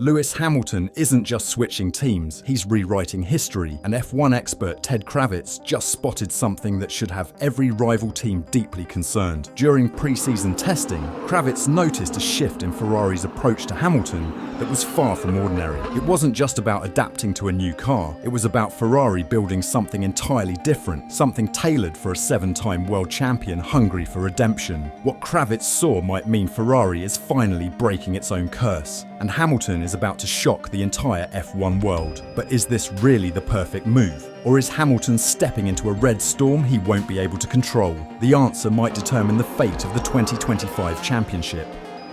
Lewis Hamilton isn't just switching teams, he's rewriting history, and F1 expert Ted Kravitz just spotted something that should have every rival team deeply concerned. During pre-season testing, Kravitz noticed a shift in Ferrari's approach to Hamilton that was far from ordinary. It wasn't just about adapting to a new car, it was about Ferrari building something entirely different, something tailored for a 7-time world champion hungry for redemption. What Kravitz saw might mean Ferrari is finally breaking its own curse, and Hamilton is about to shock the entire F1 world. But is this really the perfect move? Or is Hamilton stepping into a red storm he won't be able to control? The answer might determine the fate of the 2025 championship.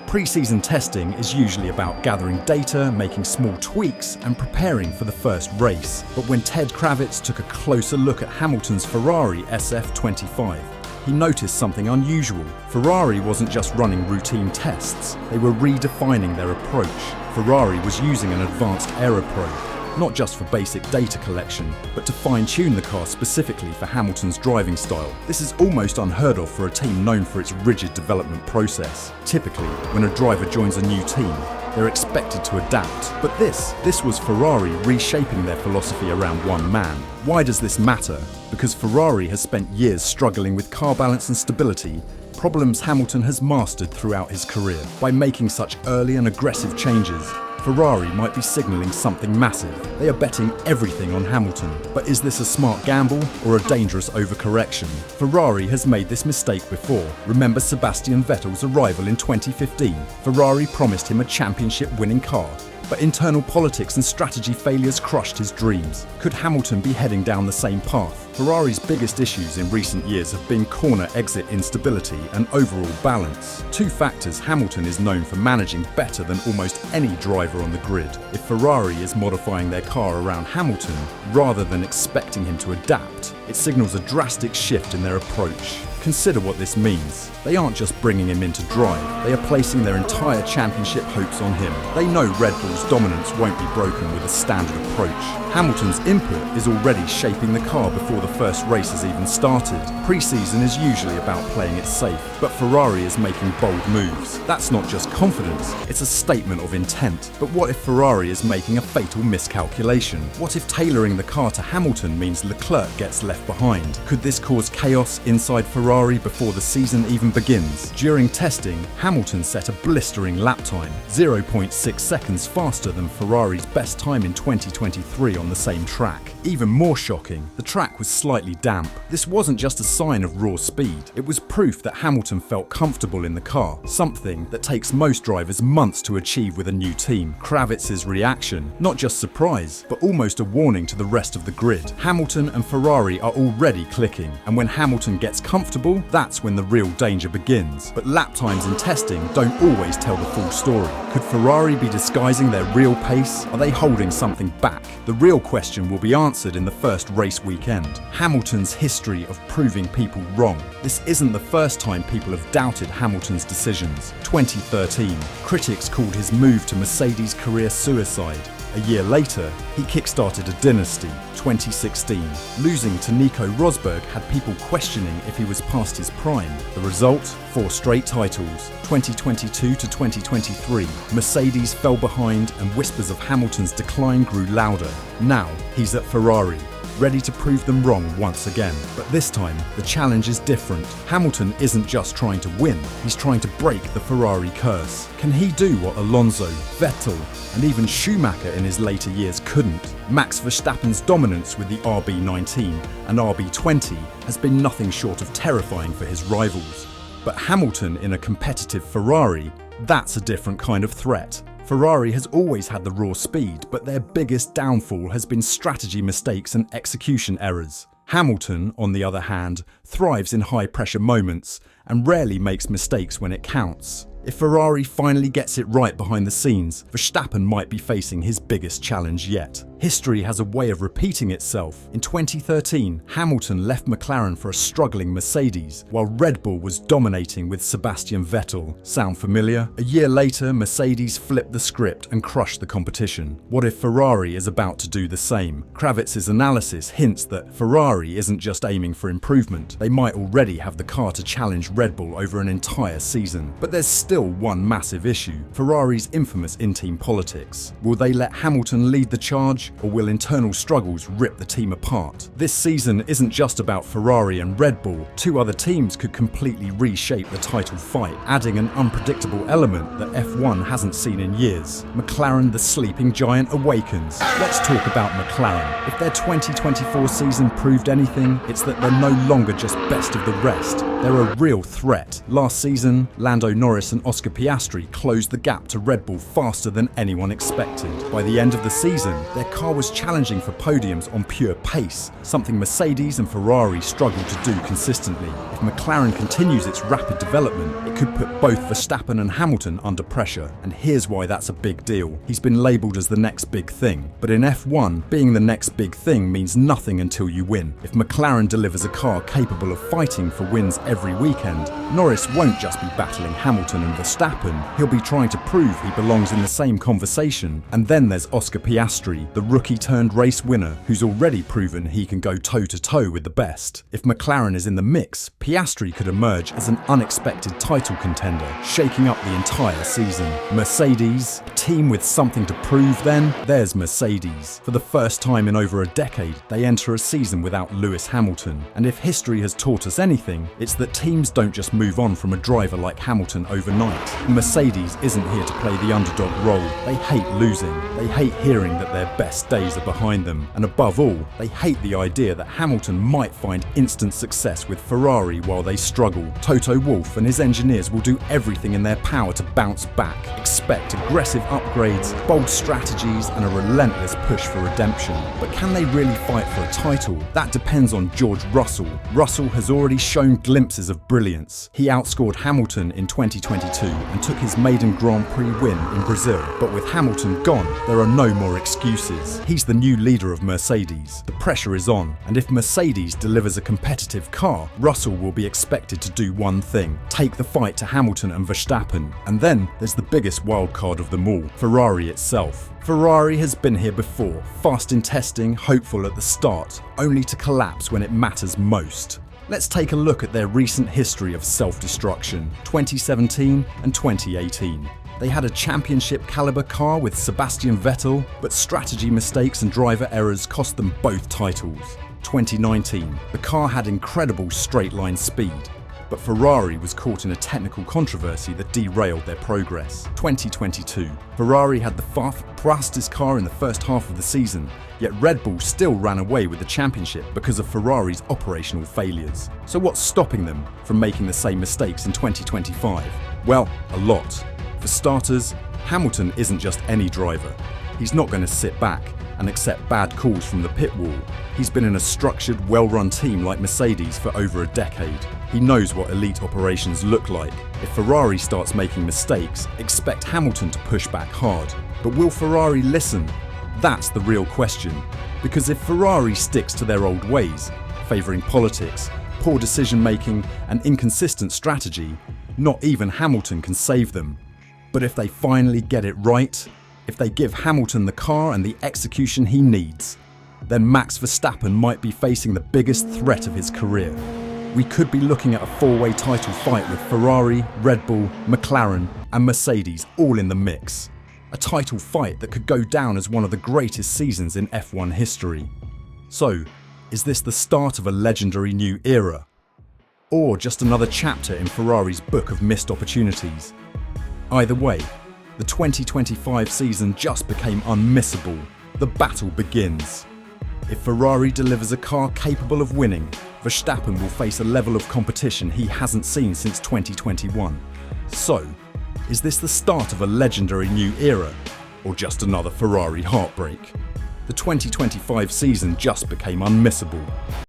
Pre-season testing is usually about gathering data, making small tweaks, and preparing for the first race. But when Ted Kravitz took a closer look at Hamilton's Ferrari SF25, he noticed something unusual. Ferrari wasn't just running routine tests, they were redefining their approach. Ferrari was using an advanced aero probe, not just for basic data collection, but to fine-tune the car specifically for Hamilton's driving style. This is almost unheard of for a team known for its rigid development process. Typically, when a driver joins a new team, they're expected to adapt. But this was Ferrari reshaping their philosophy around one man. Why does this matter? Because Ferrari has spent years struggling with car balance and stability, problems Hamilton has mastered throughout his career. By making such early and aggressive changes, Ferrari might be signalling something massive. They are betting everything on Hamilton. But is this a smart gamble or a dangerous overcorrection? Ferrari has made this mistake before. Remember Sebastian Vettel's arrival in 2015? Ferrari promised him a championship-winning car, but internal politics and strategy failures crushed his dreams. Could Hamilton be heading down the same path? Ferrari's biggest issues in recent years have been corner exit instability and overall balance. Two factors Hamilton is known for managing better than almost any driver on the grid. If Ferrari is modifying their car around Hamilton rather than expecting him to adapt, it signals a drastic shift in their approach. Consider what this means. They aren't just bringing him in to drive, they are placing their entire championship hopes on him. They know Red Bull's dominance won't be broken with a standard approach. Hamilton's input is already shaping the car before the first race has even started. Pre-season is usually about playing it safe, but Ferrari is making bold moves. That's not just confidence, it's a statement of intent. But what if Ferrari is making a fatal miscalculation? What if tailoring the car to Hamilton means Leclerc gets left behind? Could this cause chaos inside Ferrari before the season even begins? During testing, Hamilton set a blistering lap time, 0.6 seconds faster than Ferrari's best time in 2023 on the same track. Even more shocking, the track was slightly damp. This wasn't just a sign of raw speed, it was proof that Hamilton felt comfortable in the car, something that takes most drivers months to achieve with a new team. Kravitz's reaction, not just surprise, but almost a warning to the rest of the grid. Hamilton and Ferrari are already clicking, and when Hamilton gets comfortable, that's when the real danger begins. But lap times in testing don't always tell the full story. Could Ferrari be disguising their real pace? Are they holding something back? The real question will be answered in the first race weekend. Hamilton's history of proving people wrong. This isn't the first time people have doubted Hamilton's decisions. 2013, critics called his move to Mercedes career suicide. A year later, he kickstarted a dynasty. 2016, losing to Nico Rosberg had people questioning if he was past his prime. The result? 4 straight titles. 2022 to 2023, Mercedes fell behind and whispers of Hamilton's decline grew louder. Now, he's at Ferrari, ready to prove them wrong once again. But this time, the challenge is different. Hamilton isn't just trying to win, he's trying to break the Ferrari curse. Can he do what Alonso, Vettel, and even Schumacher in his later years couldn't? Max Verstappen's dominance with the RB19 and RB20 has been nothing short of terrifying for his rivals. But Hamilton in a competitive Ferrari, that's a different kind of threat. Ferrari has always had the raw speed, but their biggest downfall has been strategy mistakes and execution errors. Hamilton, on the other hand, thrives in high-pressure moments and rarely makes mistakes when it counts. If Ferrari finally gets it right behind the scenes, Verstappen might be facing his biggest challenge yet. History has a way of repeating itself. In 2013, Hamilton left McLaren for a struggling Mercedes, while Red Bull was dominating with Sebastian Vettel. Sound familiar? A year later, Mercedes flipped the script and crushed the competition. What if Ferrari is about to do the same? Kravitz's analysis hints that Ferrari isn't just aiming for improvement. They might already have the car to challenge Red Bull over an entire season. But there's still one massive issue: Ferrari's infamous in-team politics. Will they let Hamilton lead the charge, or will internal struggles rip the team apart? This season isn't just about Ferrari and Red Bull. Two other teams could completely reshape the title fight, adding an unpredictable element that F1 hasn't seen in years. McLaren, the sleeping giant, awakens. Let's talk about McLaren. If their 2024 season proved anything, it's that they're no longer just best of the rest. They're a real threat. Last season, Lando Norris and Oscar Piastri closed the gap to Red Bull faster than anyone expected. By the end of the season, their car was challenging for podiums on pure pace, something Mercedes and Ferrari struggle to do consistently. If McLaren continues its rapid development, it could put both Verstappen and Hamilton under pressure. And here's why that's a big deal. He's been labelled as the next big thing. But in F1, being the next big thing means nothing until you win. If McLaren delivers a car capable of fighting for wins every weekend, Norris won't just be battling Hamilton and Verstappen, he'll be trying to prove he belongs in the same conversation. And then there's Oscar Piastri, the rookie-turned-race winner, who's already proven he can go toe-to-toe with the best. If McLaren is in the mix, Piastri could emerge as an unexpected title contender, shaking up the entire season. Mercedes, a team with something to prove then? There's Mercedes. For the first time in over a decade, they enter a season without Lewis Hamilton. And if history has taught us anything, it's that teams don't just move on from a driver like Hamilton overnight. Mercedes isn't here to play the underdog role. They hate losing. They hate hearing that their best days are behind them. And above all, they hate the idea that Hamilton might find instant success with Ferrari while they struggle. Toto Wolff and his engineers will do everything in their power to bounce back. Expect aggressive upgrades, bold strategies, and a relentless push for redemption. But can they really fight for a title? That depends on George Russell. Russell has already shown glimpses of brilliance. He outscored Hamilton in 2022 and took his maiden Grand Prix win in Brazil. But with Hamilton gone, there are no more excuses. He's the new leader of Mercedes. The pressure is on, and if Mercedes delivers a competitive car, Russell will be expected to do one thing: take the fight to Hamilton and Verstappen. And then there's the biggest wildcard of them all: Ferrari itself. Ferrari has been here before, fast in testing, hopeful at the start, only to collapse when it matters most. Let's take a look at their recent history of self-destruction, 2017 and 2018. They had a championship-caliber car with Sebastian Vettel, but strategy mistakes and driver errors cost them both titles. 2019, the car had incredible straight-line speed, but Ferrari was caught in a technical controversy that derailed their progress. 2022, Ferrari had the fastest car in the first half of the season, yet Red Bull still ran away with the championship because of Ferrari's operational failures. So what's stopping them from making the same mistakes in 2025? Well, a lot. For starters, Hamilton isn't just any driver. He's not going to sit back and accept bad calls from the pit wall. He's been in a structured, well-run team like Mercedes for over a decade. He knows what elite operations look like. If Ferrari starts making mistakes, expect Hamilton to push back hard. But will Ferrari listen? That's the real question. Because if Ferrari sticks to their old ways, favouring politics, poor decision-making, and inconsistent strategy, not even Hamilton can save them. But if they finally get it right, if they give Hamilton the car and the execution he needs, then Max Verstappen might be facing the biggest threat of his career. We could be looking at a four-way title fight with Ferrari, Red Bull, McLaren, and Mercedes all in the mix. A title fight that could go down as one of the greatest seasons in F1 history. So, is this the start of a legendary new era? Or just another chapter in Ferrari's book of missed opportunities? Either way, the 2025 season just became unmissable. The battle begins. If Ferrari delivers a car capable of winning, Verstappen will face a level of competition he hasn't seen since 2021. So, is this the start of a legendary new era, or just another Ferrari heartbreak? The 2025 season just became unmissable.